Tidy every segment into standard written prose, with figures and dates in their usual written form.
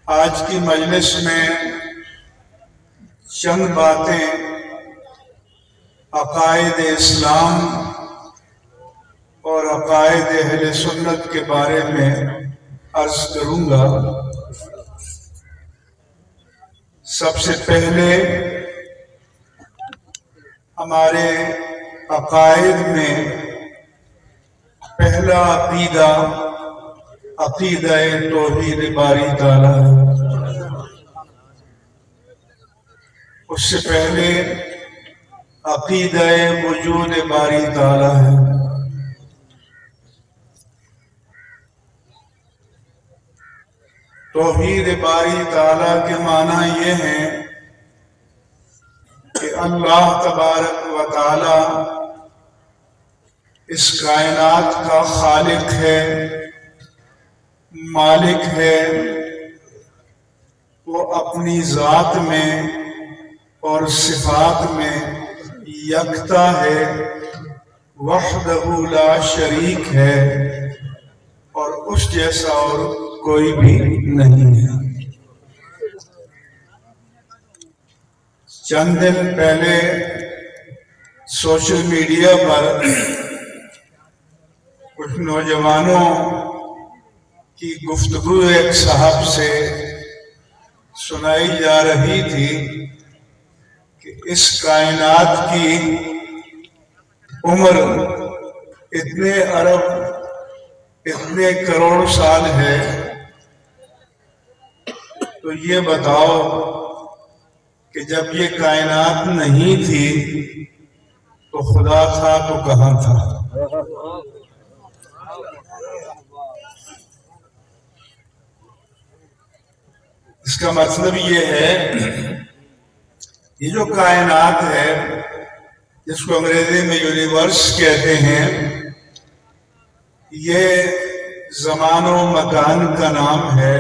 آج کی مجلس میں چند باتیں عقائد اسلام اور عقائد اہل سنت کے بارے میں عرض کروں گا۔ سب سے پہلے ہمارے عقائد میں پہلا عقیدہ توحید باری تعالیٰ ہے۔ اس سے پہلے عقیدہ وجود باری تعالیٰ ہے۔ توحید باری تعالیٰ کے معنی یہ ہیں کہ اللہ تبارک و تعالی اس کائنات کا خالق ہے، مالک ہے۔ وہ اپنی ذات میں اور صفات میں یکتا ہے، وحدہ لا شریک ہے، اور اس جیسا اور کوئی بھی نہیں ہے۔ چند دن پہلے سوشل میڈیا پر کچھ نوجوانوں کی گفتگو ایک صاحب سے سنائی جا رہی تھی کہ اس کائنات کی عمر اتنے ارب اتنے کروڑ سال ہے، تو یہ بتاؤ کہ جب یہ کائنات نہیں تھی تو خدا تھا تو کہاں تھا؟ اس کا مطلب یہ ہے، یہ جو کائنات ہے جس کو انگریزی میں یونیورس کہتے ہیں، یہ زمان و مکان کا نام ہے،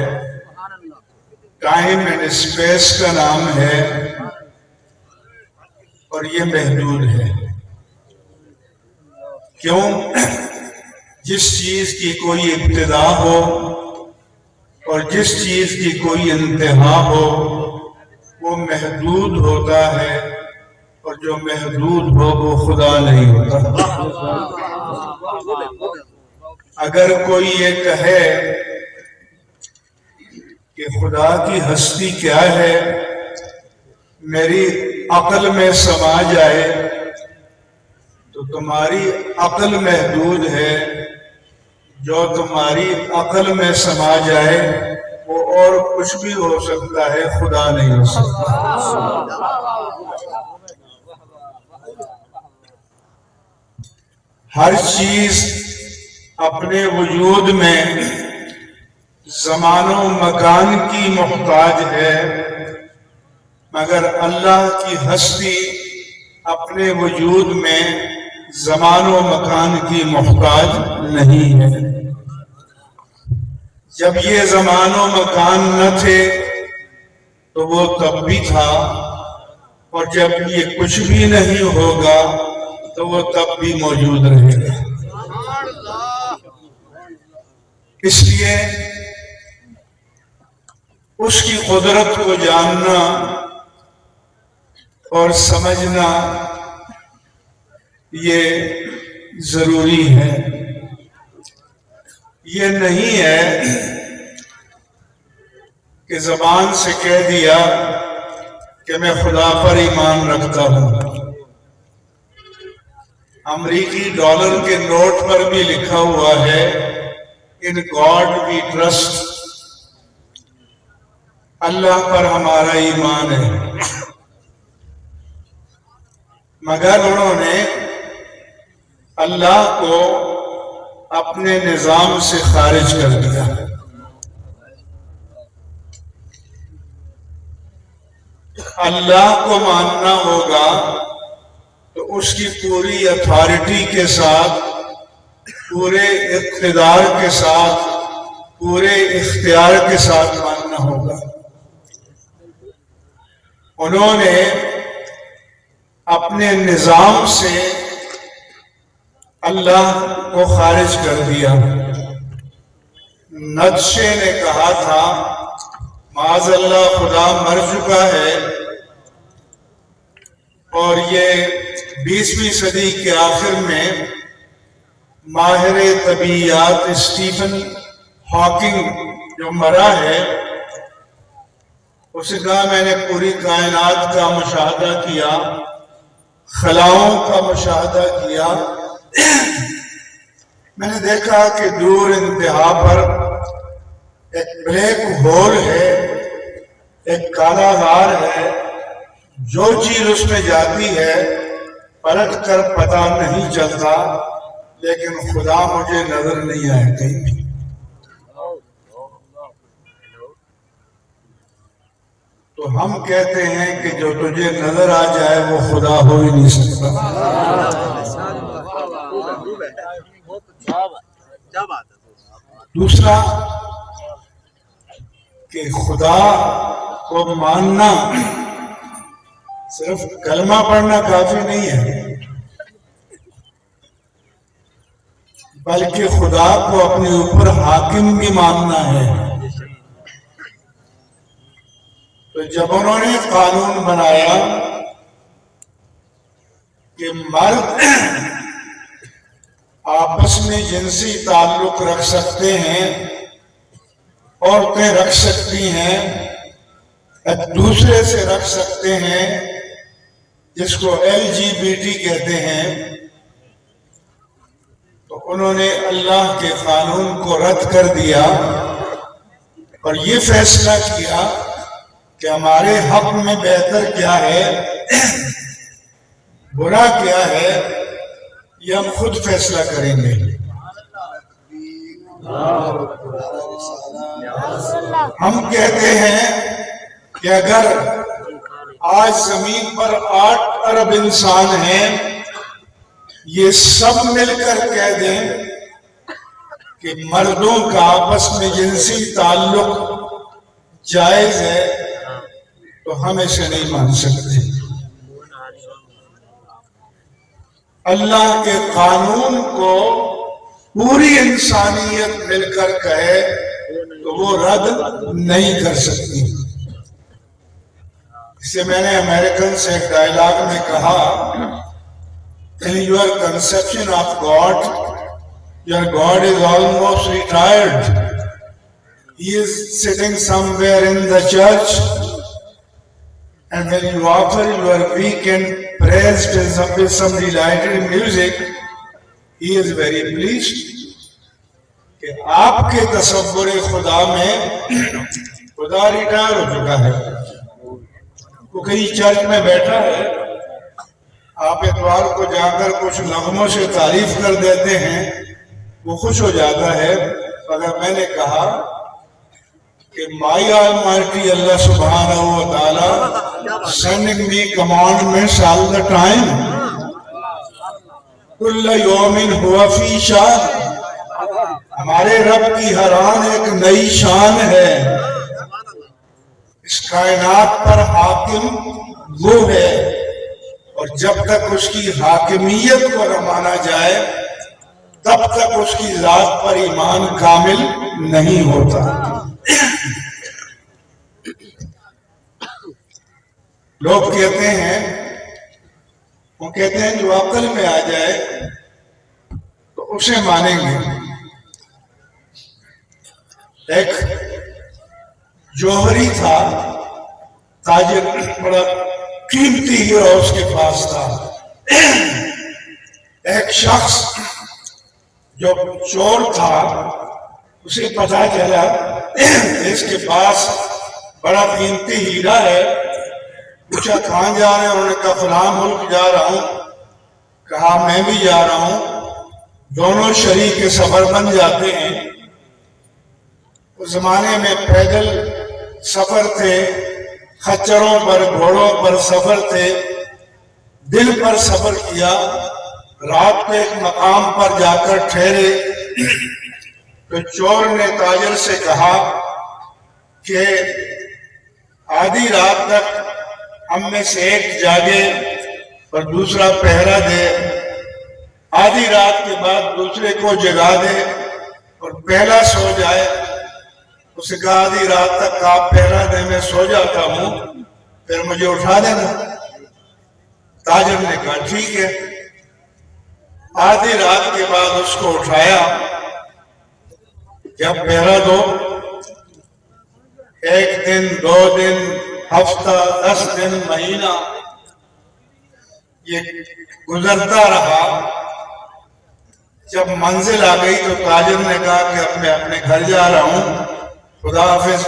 ٹائم اینڈ اسپیس کا نام ہے، اور یہ محدود ہے۔ کیوں؟ جس چیز کی کوئی ابتدا ہو اور جس چیز کی کوئی انتہا ہو وہ محدود ہوتا ہے، اور جو محدود ہو وہ خدا نہیں ہوتا۔ اگر کوئی یہ کہے کہ خدا کی ہستی کیا ہے، میری عقل میں سما جائے، تو تمہاری عقل محدود ہے۔ جو تمہاری عقل میں سما جائے وہ اور کچھ بھی ہو سکتا ہے، خدا نہیں ہو سکتا۔ ہر چیز اپنے وجود میں زمان و مکان کی محتاج ہے، مگر اللہ کی ہستی اپنے وجود میں زمان و مکان کی محتاج نہیں ہے۔ جب یہ زمان و مکان نہ تھے تو وہ تب بھی تھا، اور جب یہ کچھ بھی نہیں ہوگا تو وہ تب بھی موجود رہے گا۔ اس لیے اس کی قدرت کو جاننا اور سمجھنا یہ ضروری ہے۔ یہ نہیں ہے کہ زبان سے کہہ دیا کہ میں خدا پر ایمان رکھتا ہوں۔ امریکی ڈالر کے نوٹ پر بھی لکھا ہوا ہے ان گاڈ وی ٹرسٹ، اللہ پر ہمارا ایمان ہے، مگر انہوں نے اللہ کو اپنے نظام سے خارج کر دیا۔ اللہ کو ماننا ہوگا تو اس کی پوری اتھارٹی کے ساتھ، پورے اقتدار کے ساتھ، پورے اختیار کے ساتھ ماننا ہوگا۔ انہوں نے اپنے نظام سے اللہ کو خارج کر دیا۔ نیٹشے نے کہا تھا معاذ اللہ خدا مر چکا ہے، اور یہ 20ویں صدی کے آخر میں ماہر طبیعیات اسٹیفن ہاکنگ جو مرا ہے، اس نے کہا میں نے پوری کائنات کا مشاہدہ کیا، خلاؤں کا مشاہدہ کیا، میں نے دیکھا کہ دور انتہا پر ایک بلیک ہول ہے، ایک کالا غار ہے، جو چیز اس میں جاتی ہے پلٹ کر پتہ نہیں چلتا، لیکن خدا مجھے نظر نہیں آئے کہیں بھی۔ تو ہم کہتے ہیں کہ جو تجھے نظر آ جائے وہ خدا ہو ہی نہیں سکتا۔ دوسرا کہ خدا کو ماننا صرف کلمہ پڑھنا کافی نہیں ہے، بلکہ خدا کو اپنے اوپر حاکم بھی ماننا ہے۔ تو جب انہوں نے قانون بنایا کہ مرد آپس میں جنسی تعلق رکھ سکتے ہیں، عورتیں رکھ سکتی ہیں، ایک دوسرے سے رکھ سکتے ہیں، جس کو LGBT کہتے ہیں، تو انہوں نے اللہ کے قانون کو رد کر دیا اور یہ فیصلہ کیا کہ ہمارے حق میں بہتر کیا ہے، برا کیا ہے، یہ ہم خود فیصلہ کریں گے۔ ہم کہتے ہیں کہ اگر آج زمین پر 8 ارب انسان ہیں، یہ سب مل کر کہہ دیں کہ مردوں کا آپس میں جنسی تعلق جائز ہے، تو ہم اسے نہیں مان سکتے۔ اللہ کے قانون کو پوری انسانیت مل کر کہے تو وہ رد نہیں کر سکتی۔ اس سے میں نے امریکن سے ایک ڈائلاگ میں کہا، in your conception of God, your God is almost retired. He is sitting somewhere in the church, and when you offer your weekend praise with some delighted music, he is very pleased کہ آپ کے تصور خدا میں خدا retire ہو چکا ہے۔ وہ کہیں چرچ میں بیٹھا ہے، آپ اتوار کو جا کر کچھ نغموں سے تعریف کر دیتے ہیں، وہ خوش ہو جاتا ہے۔ اگر میں نے کہا کہ my Almighty Allah subhanahu wa ta'ala sending me commandments all the time, kulla yawmin huwa fi shan، ہمارے رب کی ہر آن ایک نئی شان ہے، اس کائنات پر حاکم وہ ہے، اور جب تک اس کی حاکمیت کو نہ مانا جائے تب تک اس کی ذات پر ایمان کامل نہیں ہوتا۔ لوگ کہتے ہیں، وہ کہتے ہیں جو عقل میں آ جائے تو اسے مانیں گے۔ ایک جوہری تھا، تاجر، بڑا قیمتی ہیرا اس کے پاس تھا۔ ایک شخص جو چور تھا، اسے پتہ چلا اس کے پاس بڑا قیمتی ہیرا ہے، پوچھا کہاں جا رہے ہیں؟ انہوں نے کہا فلاں ملک جا رہا ہوں۔ کہا میں بھی جا رہا ہوں۔ دونوں شریک سفر بن جاتے ہیں۔ اس زمانے میں پیدل سفر تھے، خچروں پر، گھوڑوں پر سفر تھے، دل پر سفر کیا۔ رات کو ایک مقام پر جا کر ٹھہرے تو چور نے تاجر سے کہا کہ آدھی رات تک ہم میں سے ایک جاگے اور دوسرا پہرا دے، آدھی رات کے بعد دوسرے کو جگا دے اور پہلا سو جائے۔ اسے کہا آدھی رات تک آپ پہرا دے میں سو جاتا ہوں پھر مجھے اٹھا دینا۔ تاجر نے کہا ٹھیک ہے۔ آدھی رات کے بعد اس کو اٹھایا کہ اب پہرا دو۔ ایک دن، 2 دن، ہفتہ، 10 دن، مہینہ یہ گزرتا رہا۔ جب منزل آ گئی تو تاجر نے کہا کہ اب میں اپنے گھر جا رہا ہوں، خدا حافظ۔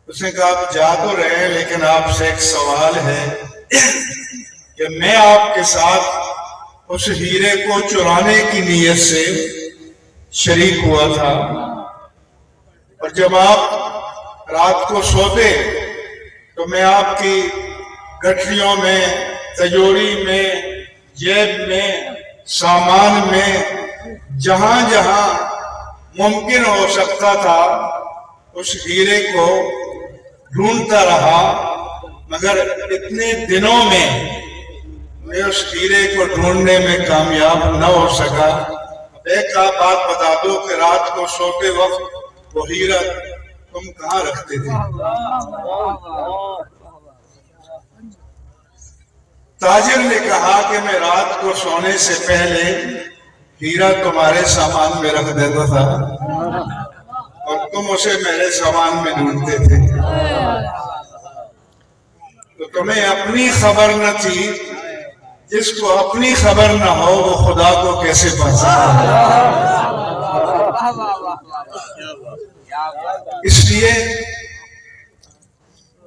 اس نے کہا آپ جا تو رہے ہیں لیکن آپ سے ایک سوال ہے کہ میں آپ کے ساتھ اس ہیرے کو چرانے کی نیت سے شریک ہوا تھا، اور جب آپ رات کو سوتے تو میں آپ کی گٹھریوں میں، تجوری میں، جیب میں، سامان میں، جہاں جہاں ممکن ہو سکتا تھا اس ہیرے کو ڈھونڈتا رہا، مگر اتنے دنوں میں اس ہیرے کو ڈھونڈنے میں کامیاب نہ ہو سکا۔ ایک آپ بات بتا دو کہ رات کو سوتے وقت وہ ہیرا تم کہاں رکھتے تھے؟ تاجر نے کہا کہ میں رات کو سونے سے پہلے ہیرا تمہارے سامان میں رکھ دیتا تھا اور تم اسے میرے سامان میں ڈھونڈتے تھے، تو تمہیں اپنی خبر نہ تھی۔ جس کو اپنی خبر نہ ہو وہ خدا کو کیسے پہچانے؟ اس لیے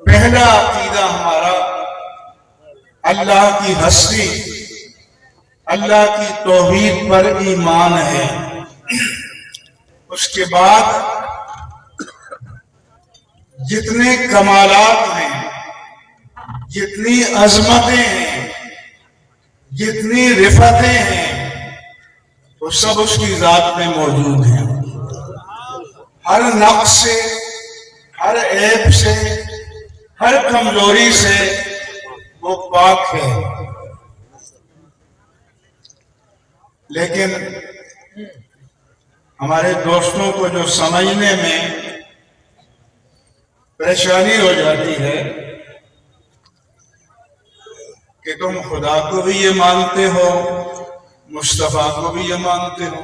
پہلا عقیدہ ہمارا اللہ کی ہستی، اللہ کی توحید پر ایمان ہے۔ اس کے بعد جتنے کمالات ہیں، جتنی عظمتیں ہیں، جتنی رفتیں ہیں، وہ سب اس کی ذات میں موجود ہیں۔ ہر نقص سے، ہر عیب سے، ہر کمزوری سے وہ پاک ہے۔ لیکن ہمارے دوستوں کو جو سمجھنے میں پریشانی ہو جاتی ہے کہ تم خدا کو بھی یہ مانتے ہو، مصطفیٰ کو بھی یہ مانتے ہو،